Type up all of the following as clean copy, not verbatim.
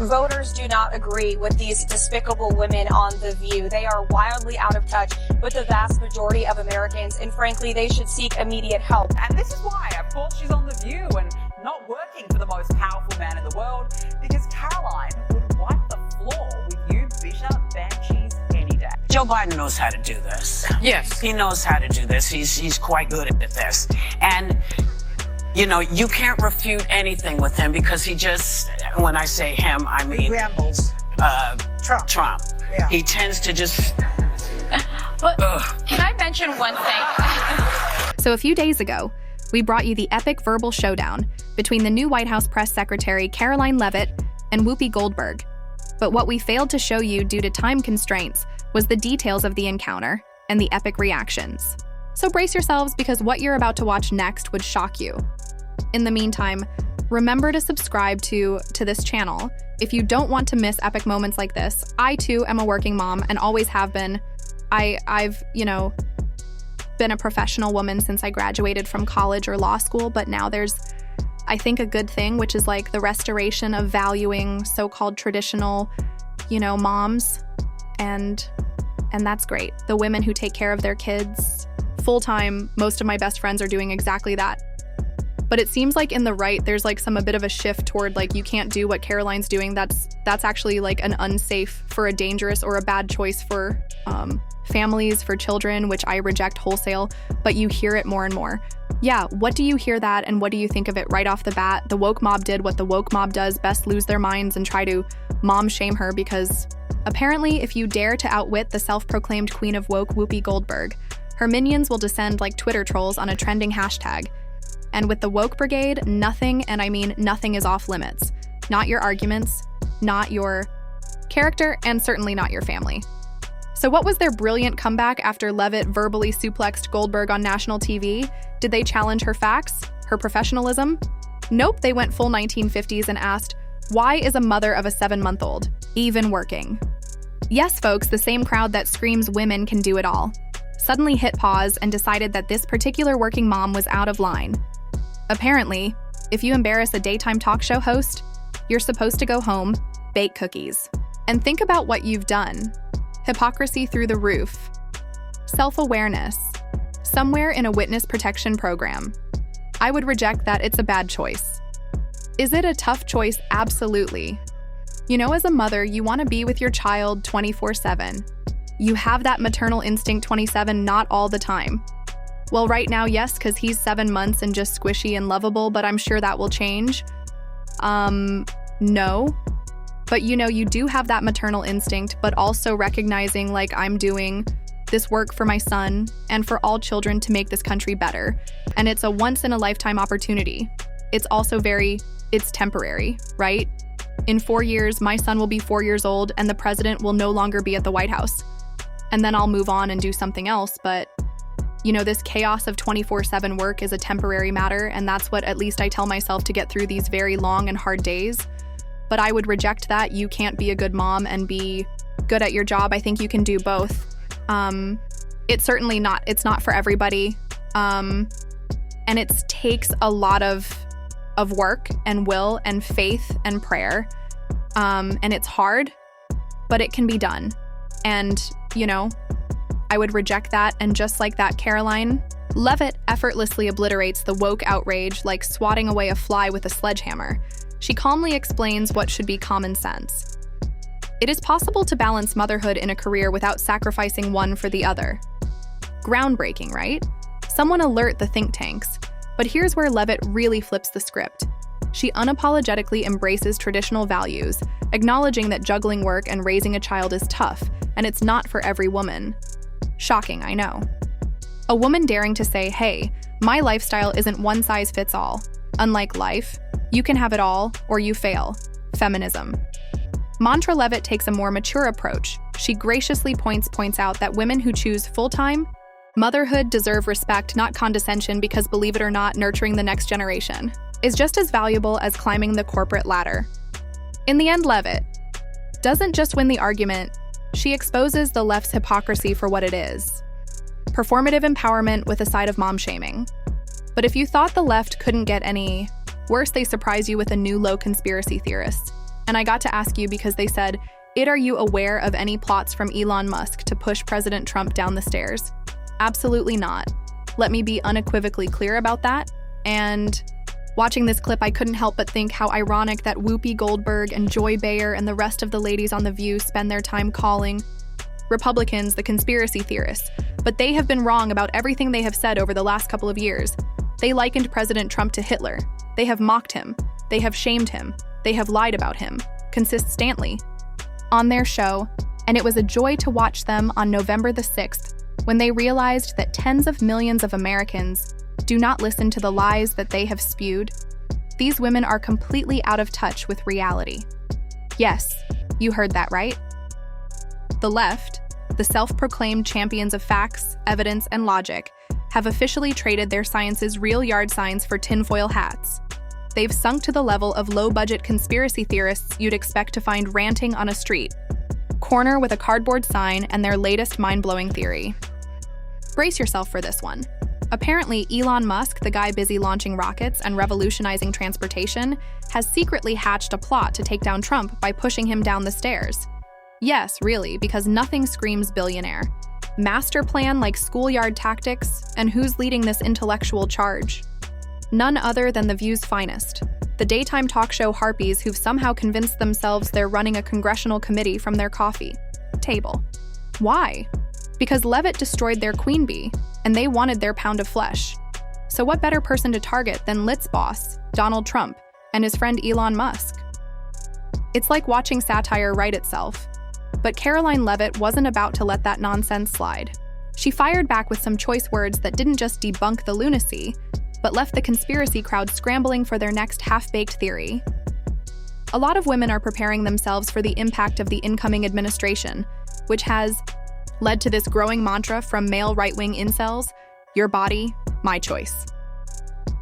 Voters do not agree with these despicable women on The View. They are wildly out of touch with the vast majority of Americans, and frankly, they should seek immediate help. And this is why, of course, she's on The View and not working for the most powerful man in the world, because Karoline would wipe the floor with you, Bishop, Banshees, any day. Joe Biden knows how to do this. Yes. He knows how to do this. He's quite good at this. And, you know, you can't refute anything with him because he just, when I say him, I mean... He rambles. Trump. Yeah. He tends to just... But can I mention one thing? So a few days ago, we brought you the epic verbal showdown between the new White House press secretary Karoline Leavitt and Whoopi Goldberg. But what we failed to show you due to time constraints was the details of the encounter and the epic reactions. So brace yourselves because what you're about to watch next would shock you. In the meantime, remember to subscribe to this channel. If you don't want to miss epic moments like this, I too am a working mom and always have been. I've, been a professional woman since I graduated from college or law school, but now there's, I think, a good thing, which is like the restoration of valuing so-called traditional, moms, and that's great. The women who take care of their kids full-time, most of my best friends are doing exactly that. But it seems like in the right, there's like a bit of a shift toward like, you can't do what Karoline's doing. That's actually like an unsafe for a dangerous or a bad choice for families, for children, which I reject wholesale, but you hear it more and more. Yeah, what do you hear that and what do you think of it right off the bat? The woke mob did what the woke mob does best, lose their minds and try to mom shame her because apparently if you dare to outwit the self-proclaimed queen of woke Whoopi Goldberg, her minions will descend like Twitter trolls on a trending hashtag. And with the woke brigade, nothing, and I mean nothing, is off limits. Not your arguments, not your character, and certainly not your family. So what was their brilliant comeback after Leavitt verbally suplexed Goldberg on national TV? Did they challenge her facts, her professionalism? Nope, they went full 1950s and asked, why is a mother of a 7-month-old even working? Yes, folks, the same crowd that screams women can do it all suddenly hit pause and decided that this particular working mom was out of line. Apparently, if you embarrass a daytime talk show host, you're supposed to go home, bake cookies, and think about what you've done. Hypocrisy through the roof. Self-awareness. Somewhere in a witness protection program. I would reject that. It's a bad choice. Is it a tough choice? Absolutely. As a mother, you want to be with your child 24/7. You have that maternal instinct 27, not all the time. Well, right now, yes, because he's 7 months and just squishy and lovable, but I'm sure that will change. No. But you do have that maternal instinct, but also recognizing like I'm doing this work for my son and for all children to make this country better. And it's a once-in-a-lifetime opportunity. It's also it's temporary, right? In 4 years, my son will be 4 years old and the president will no longer be at the White House. And then I'll move on and do something else, but this chaos of 24/7 work is a temporary matter, and that's what at least I tell myself to get through these very long and hard days. But I would reject that. You can't be a good mom and be good at your job. I think you can do both. It's not for everybody. And it takes a lot of work and will and faith and prayer. And it's hard, but it can be done. And, I would reject that. And just like that, Karoline Leavitt effortlessly obliterates the woke outrage like swatting away a fly with a sledgehammer. She calmly explains what should be common sense. It is possible to balance motherhood in a career without sacrificing one for the other. Groundbreaking, right? Someone alert the think tanks. But here's where Leavitt really flips the script. She unapologetically embraces traditional values, acknowledging that juggling work and raising a child is tough, and it's not for every woman. Shocking, I know. A woman daring to say, hey, my lifestyle isn't one size fits all. Unlike life, you can have it all or you fail. Feminism. Mantra Leavitt takes a more mature approach. She graciously points out that women who choose full-time motherhood deserve respect, not condescension, because believe it or not, nurturing the next generation is just as valuable as climbing the corporate ladder. In the end, Leavitt doesn't just win the argument, she exposes the left's hypocrisy for what it is. Performative empowerment with a side of mom shaming. But if you thought the left couldn't get any worse, they surprise you with a new low conspiracy theorist. And I got to ask you because they said, are you aware of any plots from Elon Musk to push President Trump down the stairs? Absolutely not. Let me be unequivocally clear about that. And watching this clip, I couldn't help but think how ironic that Whoopi Goldberg and Joy Behar and the rest of the ladies on The View spend their time calling Republicans the conspiracy theorists. But they have been wrong about everything they have said over the last couple of years. They likened President Trump to Hitler. They have mocked him. They have shamed him. They have lied about him, consistently, on their show, and it was a joy to watch them on November the 6th when they realized that tens of millions of Americans do not listen to the lies that they have spewed. These women are completely out of touch with reality. Yes, you heard that right. The left, the self-proclaimed champions of facts, evidence, and logic, have officially traded their science's real yard signs for tinfoil hats. They've sunk to the level of low-budget conspiracy theorists you'd expect to find ranting on a street corner with a cardboard sign and their latest mind-blowing theory. Brace yourself for this one. Apparently, Elon Musk, the guy busy launching rockets and revolutionizing transportation, has secretly hatched a plot to take down Trump by pushing him down the stairs. Yes, really, because nothing screams billionaire. Master plan like schoolyard tactics, and who's leading this intellectual charge? None other than The View's finest, the daytime talk show harpies who've somehow convinced themselves they're running a congressional committee from their coffee table. Why? Because Leavitt destroyed their queen bee, and they wanted their pound of flesh. So what better person to target than Lit's boss, Donald Trump, and his friend Elon Musk? It's like watching satire write itself. But Karoline Leavitt wasn't about to let that nonsense slide. She fired back with some choice words that didn't just debunk the lunacy, but left the conspiracy crowd scrambling for their next half-baked theory. A lot of women are preparing themselves for the impact of the incoming administration, which has led to this growing mantra from male right-wing incels, your body, my choice.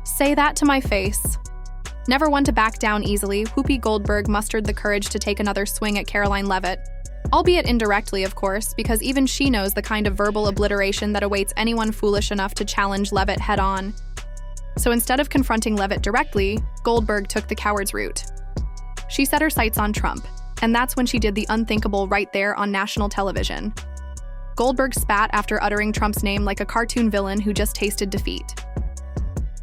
Say that to my face. Never one to back down easily, Whoopi Goldberg mustered the courage to take another swing at Karoline Leavitt. Albeit indirectly, of course, because even she knows the kind of verbal obliteration that awaits anyone foolish enough to challenge Leavitt head-on. So instead of confronting Leavitt directly, Goldberg took the coward's route. She set her sights on Trump, and that's when she did the unthinkable right there on national television. Goldberg spat after uttering Trump's name like a cartoon villain who just tasted defeat.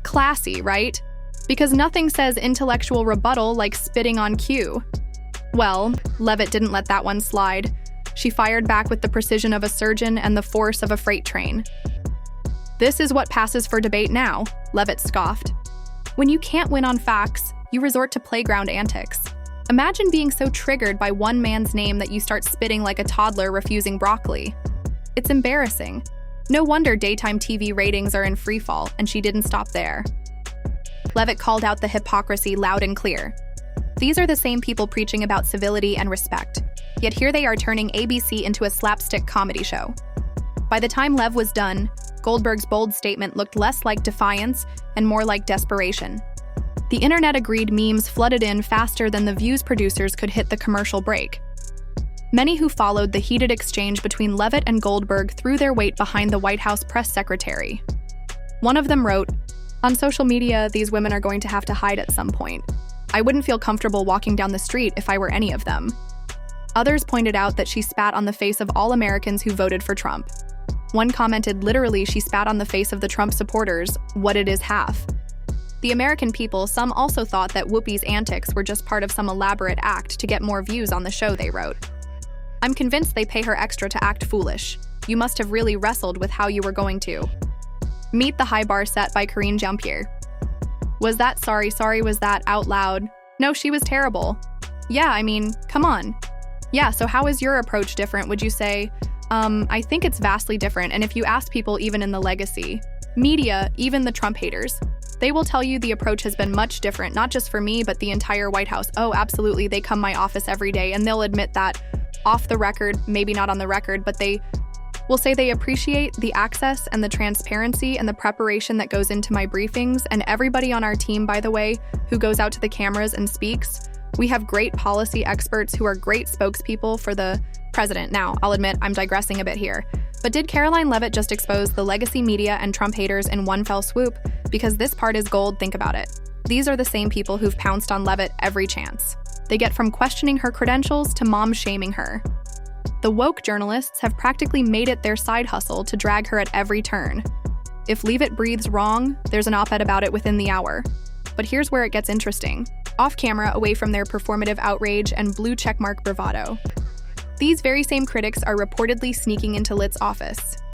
Classy, right? Because nothing says intellectual rebuttal like spitting on cue. Well, Leavitt didn't let that one slide. She fired back with the precision of a surgeon and the force of a freight train. This is what passes for debate now, Leavitt scoffed. When you can't win on facts, you resort to playground antics. Imagine being so triggered by one man's name that you start spitting like a toddler refusing broccoli. It's embarrassing. No wonder daytime TV ratings are in freefall, and she didn't stop there. Leavitt called out the hypocrisy loud and clear. These are the same people preaching about civility and respect, yet here they are turning ABC into a slapstick comedy show. By the time Lev was done, Goldberg's bold statement looked less like defiance and more like desperation. The internet agreed memes flooded in faster than The View's producers could hit the commercial break. Many who followed the heated exchange between Leavitt and Goldberg threw their weight behind the White House press secretary. One of them wrote, "On social media, these women are going to have to hide at some point. I wouldn't feel comfortable walking down the street if I were any of them." Others pointed out that she spat on the face of all Americans who voted for Trump. One commented literally she spat on the face of the Trump supporters, what it is half. The American people, some also thought that Whoopi's antics were just part of some elaborate act to get more views on the show, they wrote. "I'm convinced they pay her extra to act foolish. You must have really wrestled with how you were going to." Meet the high bar set by Karine Jean-Pierre. "Was that sorry was that out loud? No, she was terrible. Yeah, I mean, come on. Yeah, so how is your approach different, would you say? I think it's vastly different, and if you ask people even in the legacy, media, even the Trump haters, they will tell you the approach has been much different, not just for me, but the entire White House. Oh, absolutely, they come my office every day, and they'll admit that off the record, maybe not on the record, but they will say they appreciate the access and the transparency and the preparation that goes into my briefings, and everybody on our team, by the way, who goes out to the cameras and speaks. We have great policy experts who are great spokespeople for the president." Now, I'll admit I'm digressing a bit here, but did Karoline Leavitt just expose the legacy media and Trump haters in one fell swoop? Because this part is gold, think about it. These are the same people who've pounced on Leavitt every chance. they get from questioning her credentials to mom-shaming her. The woke journalists have practically made it their side hustle to drag her at every turn. If Leavitt breathes wrong, there's an op-ed about it within the hour. But here's where it gets interesting. Off camera, away from their performative outrage and blue checkmark bravado, these very same critics are reportedly sneaking into Lit's office,